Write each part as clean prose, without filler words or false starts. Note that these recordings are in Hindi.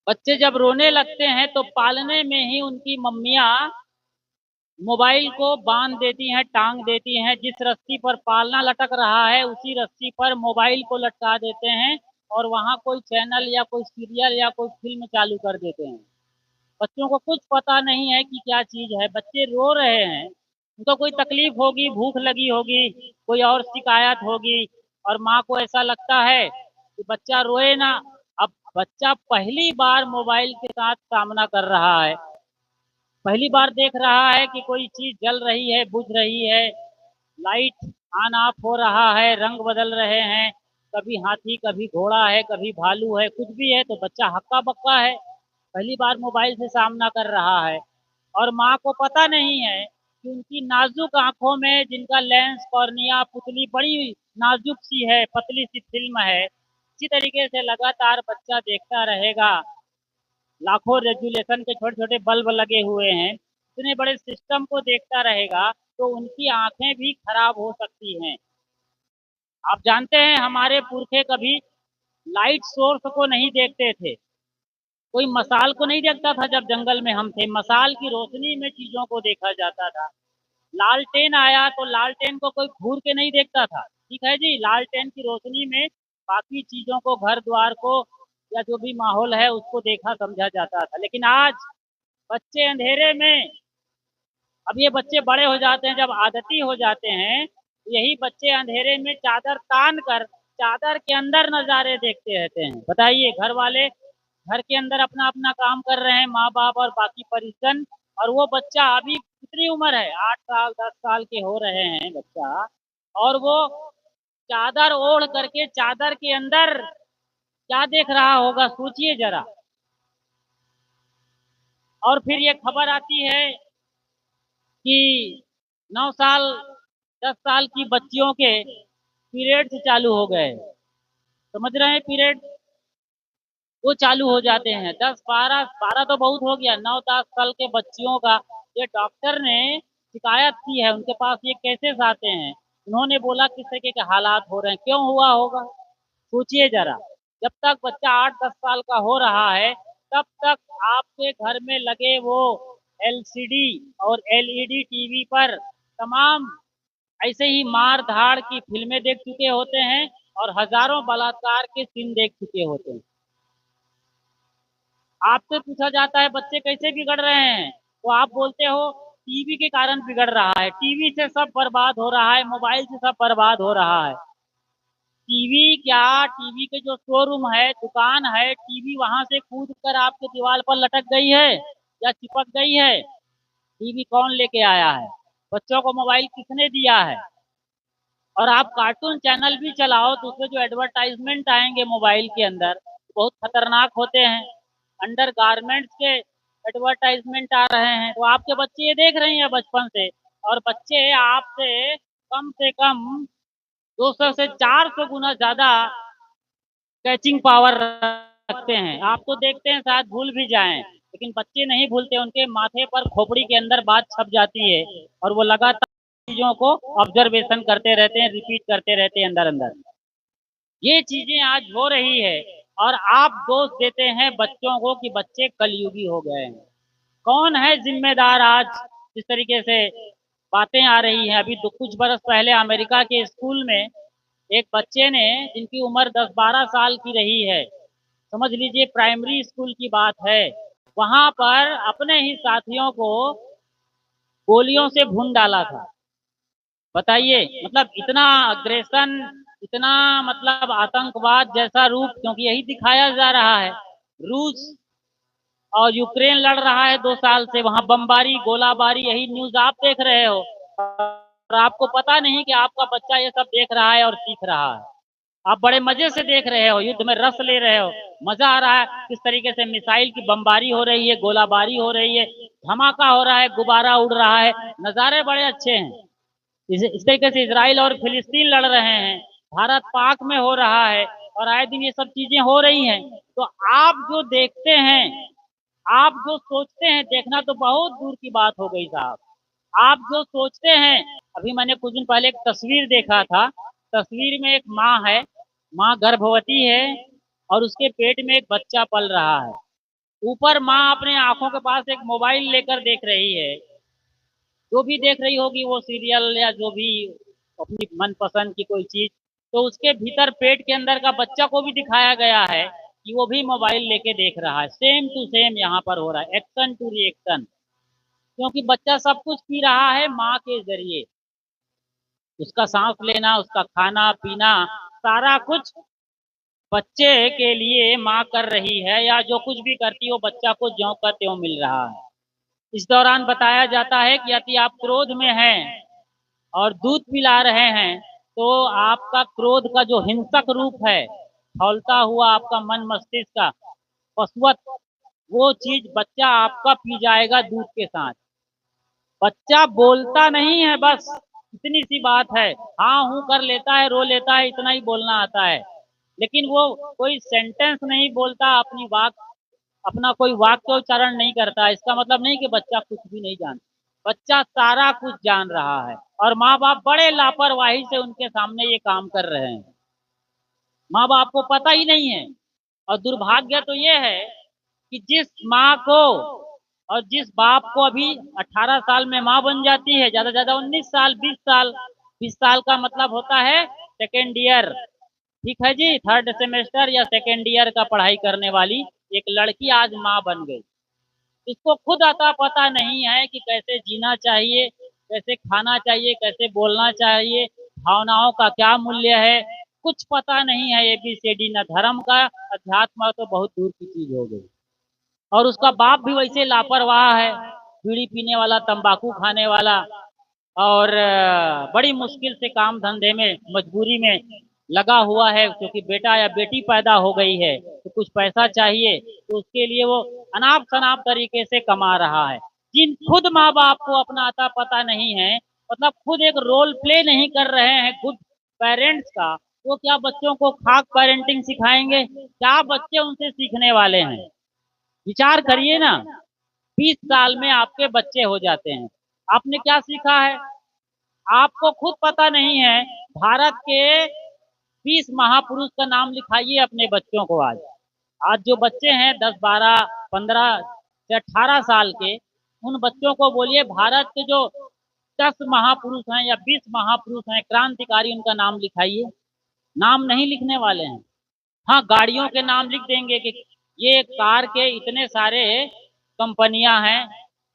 बच्चे जब रोने लगते हैं तो पालने में ही उनकी मम्मियाँ मोबाइल को बांध देती हैं, टांग देती हैं। जिस रस्सी पर पालना लटक रहा है उसी रस्सी पर मोबाइल को लटका देते हैं और वहाँ कोई चैनल या कोई सीरियल या कोई फिल्म चालू कर देते हैं। बच्चों को कुछ पता नहीं है कि क्या चीज़ है। बच्चे रो रहे हैं, उनको कोई तकलीफ होगी, भूख लगी होगी, कोई और शिकायत होगी और माँ को ऐसा लगता है कि बच्चा रोए ना। अब बच्चा पहली बार मोबाइल के साथ सामना कर रहा है, पहली बार देख रहा है कि कोई चीज़ जल रही है, बुझ रही है, लाइट ऑन ऑफ हो रहा है, रंग बदल रहे हैं, कभी हाथी, कभी घोड़ा है, कभी भालू है, कुछ भी है, तो बच्चा हक्का-बक्का है। पहली बार मोबाइल से सामना कर रहा है और माँ को पता नहीं है कि उनकी नाज़ुक आँखों में, जिनका लेंस, कॉर्निया, पुतली बड़ी नाज़ुक सी है, पतली सी फ़िल्म है। इसी तरीके से लगातार बच्चा देखता रहेगा। लाखों रेज़ुलेशन के छोटे-छोटे बल्ब लगे हुए हैं। इतने बड़े सिस्टम को देखता रहेगा, तो उनकी आँखें भी खराब हो सकती हैं। आप जानते हैं हमारे पुरखे कभी लाइट सोर्स को नहीं देखते थे। कोई मसाल को नहीं देखता था जब जंगल में हम थे, मसाल की रोशनी में चीज़ों को देखा जाता था। लालटेन आया तो लालटेन को कोई घूर के नहीं देखता था। ठीक है जी, लालटेन की रोशनी में बाकी चीज़ों को, घर-द्वार को या जो भी माहौल है उसको देखा समझा जाता था। लेकिन आज बच्चे अंधेरे में, अब ये बच्चे बड़े हो जाते हैं, जब आदती हो जाते हैं, यही बच्चे अंधेरे में चादर तान कर चादर के अंदर नज़ारे देखते रहते हैं। बताइए, घर वाले घर के अंदर अपना-अपना काम कर रहे हैं, माँ-बाप और बाकी परिजन, और वो बच्चा अभी कितनी उम्र है, 8 साल, 10 साल के हो रहे हैं बच्चा, और वो चादर ओढ़ करके चादर के अंदर क्या देख रहा होगा सोचिए ज़रा। और फिर ये खबर आती है कि 9 साल, 10 साल की बच्चियों के पीरियड्स चालू हो गए। समझ रहे हैं पीरियड? वो चालू हो जाते हैं। 10, 12, 12 तो बहुत हो गया, 9-10 साल के बच्चियों का ये डॉक्टर ने शिकायत की है, उनके पास ये केसेज़ आते हैं। उन्होंने बोला किस तरीके के हालात हो रहे हैं, क्यों हुआ होगा? सोचिए ज़रा। जब तक बच्चा 8-10 साल का हो रहा है, तब तक आपके घर में लगे वो एलसीडी और एलईडी टीवी पर तमाम ऐसे ही मार-धाड़ की फ़िल्में देख चुके होते हैं और हज़ारों बलात्कार के सीन देख चुके होते हैं। आपसे पूछा जाता है बच्चे कैसे बिगड़ रहे हैं, तो आप बोलते हो टीवी के कारण बिगड़ रहा है, टीवी से सब बर्बाद हो रहा है, मोबाइल से सब बर्बाद हो रहा है। टीवी क्या, टीवी के जो शोरूम है, दुकान है, टीवी वहाँ से कूद कर आपके दीवार पर लटक गई है या चिपक गई है? टीवी कौन लेके आया है? बच्चों को मोबाइल किसने दिया है? और आप कार्टून चैनल भी चलाओ तो उसमें जो एडवर्टाइज़मेंट आएँगे मोबाइल के अंदर, बहुत खतरनाक होते हैं। अंडरगारमेंट्स के एडवर्टाइज़मेंट आ रहे हैं, तो आपके बच्चे ये देख रहे हैं बचपन से, और बच्चे आपसे कम से कम 200 से 400 गुना ज़्यादा कैचिंग पावर रखते हैं। आप तो देखते हैं शायद भूल भी जाएँ, लेकिन बच्चे नहीं भूलते, उनके माथे पर खोपड़ी के अंदर बात छप जाती है और वो लगातार चीज़ों को ऑब्ज़र्वेशन करते रहते हैं, रिपीट करते रहते हैं अंदर-अंदर। ये चीज़ें आज हो रही है और आप दोष देते हैं बच्चों को कि बच्चे कलयुगी हो गए हैं। कौन है ज़िम्मेदार आज जिस तरीके से बातें आ रही हैं? अभी तो कुछ बरस पहले अमेरिका के स्कूल में एक बच्चे ने, जिनकी उम्र 10-12 साल की रही है, समझ लीजिए प्राइमरी स्कूल की बात है, वहाँ पर अपने ही साथियों को गोलियों से भून डाला था। बताइए, मतलब इतना अग्रेशन, इतना मतलब आतंकवाद जैसा रूप, क्योंकि यही दिखाया जा रहा है। रूस और यूक्रेन लड़ रहा है 2 साल से, वहाँ बमबारी, गोलाबारी, यही न्यूज़ आप देख रहे हो और आपको पता नहीं कि आपका बच्चा ये सब देख रहा है और सीख रहा है। आप बड़े मज़े से देख रहे हो, युद्ध में रस ले रहे हो, मज़ा आ रहा है, किस तरीके से मिसाइल की बमबारी हो रही है, गोलाबारी हो रही है, धमाका हो रहा है, गुब्बारा उड़ रहा है, नज़ारे बड़े अच्छे हैं। इस तरीके से इज़राइल और फ़िलिस्तीन लड़ रहे हैं, भारत-पाक में हो रहा है और आए दिन ये सब चीज़ें हो रही हैं। तो आप जो देखते हैं, आप जो सोचते हैं, देखना तो बहुत दूर की बात हो गई साहब। आप जो सोचते हैं, अभी मैंने कुछ दिन पहले एक तस्वीर देखा था, तस्वीर में एक माँ है, माँ गर्भवती है और उसके पेट में एक बच्चा पल रहा है। ऊपर माँ अपने आंखों के पास एक मोबाइल लेकर देख रही है, जो भी देख रही होगी वो सीरियल या जो भी अपनी मनपसंद की कोई चीज, तो उसके भीतर पेट के अंदर का बच्चा को भी दिखाया गया है कि वो भी मोबाइल लेके देख रहा है। सेम टू सेम यहाँ पर हो रहा है, एक्शन टू रिएक्शन। क्योंकि बच्चा सब कुछ पी रहा है माँ के जरिए, उसका सांस लेना, उसका खाना पीना, सारा कुछ बच्चे के लिए माँ कर रही है, या जो कुछ भी करती है वो बच्चा को ज्यों का त्यों मिल रहा है। इस दौरान बताया जाता है कि यदि आप क्रोध में हैं और दूध पिला रहे हैं, तो आपका क्रोध का जो हिंसक रूप है, खौलता हुआ आपका मन मस्तिष्क का पशुवत, वो चीज बच्चा आपका पी जाएगा दूध के साथ। बच्चा बोलता नहीं है, बस इतनी सी बात है, हाँ हूं कर लेता है, रो लेता है, इतना ही बोलना आता है। लेकिन वो कोई सेंटेंस नहीं बोलता, अपना कोई वाक्योच्चारण नहीं करता। इसका मतलब नहीं कि बच्चा कुछ भी नहीं जानता, बच्चा सारा कुछ जान रहा है, और माँ बाप बड़े लापरवाही से उनके सामने ये काम कर रहे हैं। माँ बाप को पता ही नहीं है। और दुर्भाग्य तो ये है कि जिस माँ को और जिस बाप को अभी 18 साल में माँ बन जाती है, ज्यादा ज्यादा 19 साल, 20 साल, 20 साल का मतलब होता है सेकेंड ईयर, ठीक है जी, थर्ड सेमेस्टर या सेकेंड ईयर का पढ़ाई करने वाली एक लड़की आज माँ बन गई। इसको खुद आता पता नहीं है कि कैसे जीना चाहिए, कैसे खाना चाहिए, कैसे बोलना चाहिए, भावनाओं का क्या मूल्य है, कुछ पता नहीं है। एबीसीडी न धर्म का, अध्यात्म तो बहुत दूर की चीज हो गई। और उसका बाप भी वैसे लापरवाह है, बीड़ी पीने वाला, तंबाकू खाने वाला, और बड़ी मुश्किल से काम धंधे में मजबूरी में लगा हुआ है, क्योंकि बेटा या बेटी पैदा हो गई है तो कुछ पैसा चाहिए, तो उसके लिए वो अनाप शनाप तरीके से कमा रहा है। जिन खुद माँ बाप को अपना आता पता नहीं है, मतलब खुद एक रोल प्ले नहीं कर रहे हैं गुड पेरेंट्स का, वो क्या बच्चों को खाक पेरेंटिंग सिखाएंगे? क्या बच्चे उनसे सीखने वाले हैं? विचार करिए ना। 20 साल में आपके बच्चे हो जाते हैं, आपने क्या सीखा है? आपको खुद पता नहीं है। भारत के 20 महापुरुष का नाम लिखाइए अपने बच्चों को। आज आज जो बच्चे हैं 10, 12, 15 से 18 साल के, उन बच्चों को बोलिए भारत के जो 10 महापुरुष हैं या 20 महापुरुष हैं, क्रांतिकारी, उनका नाम लिखाइए। नाम नहीं लिखने वाले हैं। हाँ, गाड़ियों के नाम लिख देंगे कि ये कार के इतने सारे कंपनियां हैं,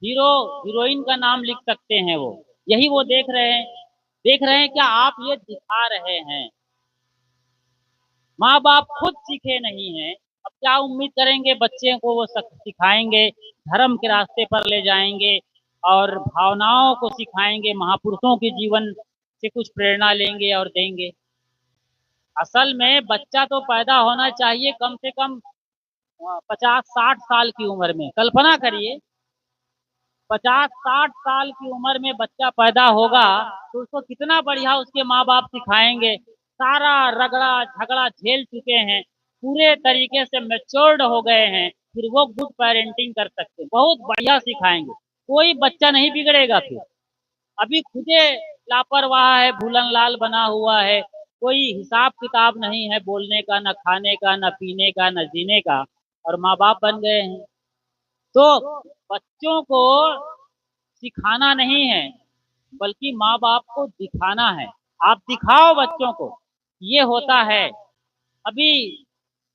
हीरो हीरोइन का नाम लिख सकते हैं वो। यही वो देख रहे हैं। देख रहे हैं क्या आप ये दिखा रहे हैं? माँ बाप खुद सीखे नहीं हैं, अब क्या उम्मीद करेंगे बच्चे को वो सिखाएंगे, धर्म के रास्ते पर ले जाएंगे और भावनाओं को सिखाएंगे, महापुरुषों के जीवन से कुछ प्रेरणा लेंगे और देंगे? असल में बच्चा तो पैदा होना चाहिए कम से कम 50-60 साल की उम्र में। कल्पना करिए, 50-60 साल की उम्र में बच्चा पैदा होगा तो उसको कितना बढ़िया उसके माँ बाप सिखाएंगे। सारा रगड़ा झगड़ा झेल चुके हैं, पूरे तरीके से मेच्योर्ड हो गए हैं, फिर वो गुड पेरेंटिंग कर सकते हैं, बहुत बढ़िया सिखाएंगे। कोई बच्चा नहीं बिगड़ेगा फिर। अभी खुदे लापरवाह है, भूलन लाल बना हुआ है, कोई हिसाब किताब नहीं है बोलने का, न खाने का, न पीने का, न जीने का, और माँ बाप बन गए हैं। तो बच्चों को सिखाना नहीं है, बल्कि माँ बाप को दिखाना है। आप दिखाओ बच्चों को, ये होता है। अभी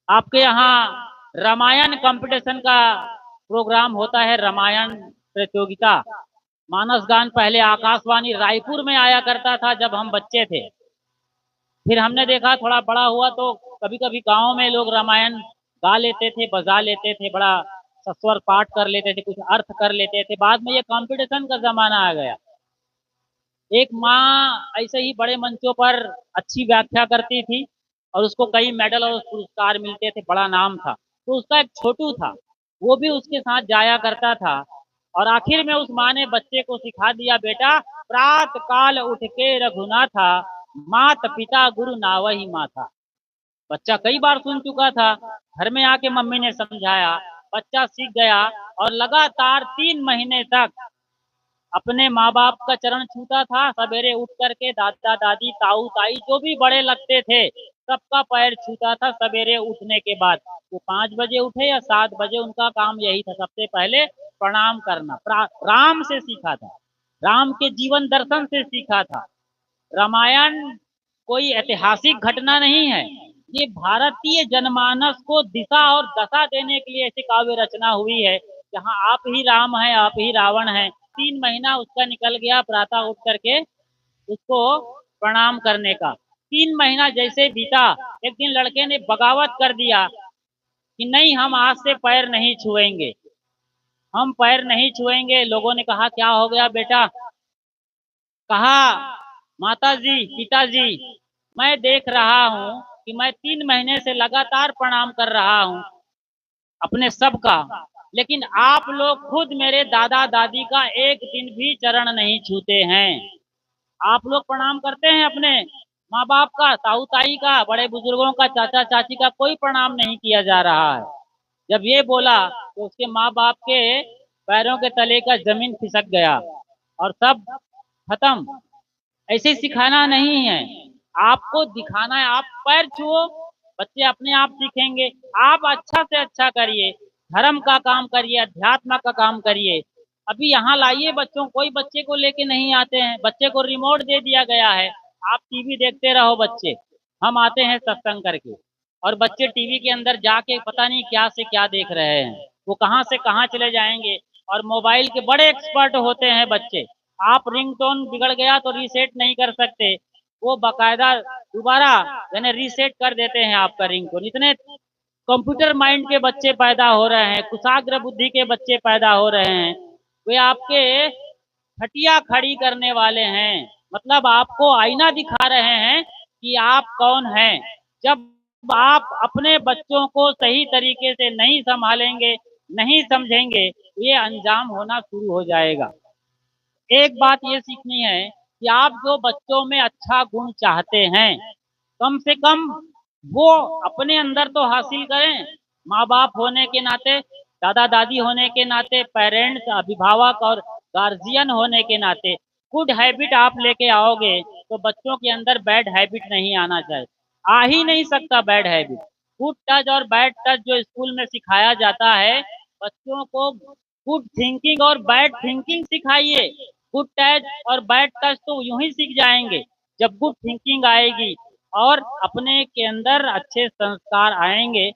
आपके यहाँ रामायण कंपटीशन का प्रोग्राम होता है, रामायण प्रतियोगिता। मानस गान पहले आकाशवाणी रायपुर में आया करता था जब हम बच्चे थे। फिर हमने देखा थोड़ा बड़ा हुआ तो कभी कभी गाँव में लोग रामायण गा लेते थे, बजा लेते थे, बड़ा सस्वर पाठ कर लेते थे, कुछ अर्थ कर लेते थे। बाद में ये कंपटीशन का जमाना आ गया। एक माँ ऐसे ही बड़े मंचों पर अच्छी व्याख्या करती थी और उसको कई मेडल और पुरस्कार मिलते थे, बड़ा नाम था। तो उसका एक छोटू था, वो भी उसके साथ जाया करता था। और आखिर में उस माँ ने बच्चे को सिखा दिया, बेटा प्रात काल उठ के रघुनाथा, मात पिता गुरु नावही माथा। बच्चा कई बार सुन चुका था, घर में आके मम्मी ने समझाया, बच्चा सीख गया और लगातार 3 महीने तक अपने माँ बाप का चरण छूता था। सवेरे उठ करके दादा दादी ताऊ ताई जो भी बड़े लगते थे सबका पैर छूता था सवेरे उठने के बाद। वो 5 बजे उठे या 7 बजे, उनका काम यही था, सबसे पहले प्रणाम करना। राम से सीखा था, राम के जीवन दर्शन से सीखा था। रामायण कोई ऐतिहासिक घटना नहीं है, ये भारतीय जनमानस को दिशा और दशा देने के लिए ऐसी काव्य रचना हुई है, जहाँ आप ही राम हैं, आप ही रावण हैं। 3 महीना उसका निकल गया प्रातः उठ करके उसको प्रणाम करने का। 3 महीना जैसे बीता, एक दिन लड़के ने बगावत कर दिया कि नहीं, हम आज से पैर नहीं छुएंगे, हम पैर नहीं छुएंगे। लोगों ने कहा क्या हो गया बेटा? कहा माताजी, पिताजी, मैं देख रहा हूँ कि मैं 3 महीने से लगातार प्रणाम कर रहा हूँ अपने सबका, लेकिन आप लोग खुद मेरे दादा दादी का एक दिन भी चरण नहीं छूते हैं। आप लोग प्रणाम करते हैं अपने माँ बाप का, ताऊ ताई का, बड़े बुजुर्गों का, चाचा चाची का, कोई प्रणाम नहीं किया जा रहा है। जब ये बोला तो उसके माँ बाप के पैरों के तले का जमीन खिसक गया और सब खत्म। ऐसे सिखाना नहीं है, आपको दिखाना है। आप पैर छुओ, बच्चे अपने आप सीखेंगे। आप अच्छा से अच्छा करिए, धर्म का काम करिए, अध्यात्म का काम करिए। अभी यहाँ लाइए बच्चों, कोई बच्चे को लेके नहीं आते हैं, बच्चे को रिमोट दे दिया गया है, आप टीवी देखते रहो बच्चे, हम आते हैं सत्संग करके। और बच्चे टीवी के अंदर जाके पता नहीं क्या से क्या देख रहे हैं, वो कहाँ से कहाँ चले जाएंगे। और मोबाइल के बड़े एक्सपर्ट होते हैं बच्चे, आप रिंगटोन बिगड़ गया तो रीसेट नहीं कर सकते, वो बाकायदा दोबारा यानी रीसेट कर देते हैं आपका रिंगटोन। इतने कंप्यूटर माइंड के बच्चे पैदा हो रहे हैं, कुशाग्र बुद्धि के बच्चे पैदा हो रहे हैं। वे आपके खटिया खड़ी करने वाले हैं, मतलब आपको आईना दिखा रहे हैं कि आप कौन हैं। जब आप अपने बच्चों को सही तरीके से नहीं संभालेंगे, नहीं समझेंगे, ये अंजाम होना शुरू हो जाएगा। एक बात ये सीखनी है कि आप जो बच्चों में अच्छा गुण चाहते हैं, कम से कम वो अपने अंदर तो हासिल करें। माँ बाप होने के नाते, दादा दादी होने के नाते, पेरेंट्स, अभिभावक और गार्जियन होने के नाते गुड हैबिट आप लेके आओगे तो बच्चों के अंदर बैड हैबिट नहीं आना चाहिए, आ ही नहीं सकता बैड हैबिट। गुड टच और बैड टच जो स्कूल में सिखाया जाता है, बच्चों को गुड थिंकिंग और बैड थिंकिंग सिखाइए। गुड टच और बैड टच तो यूं ही सीख जाएंगे, जब गुड थिंकिंग आएगी और अपने के अंदर अच्छे संस्कार आएंगे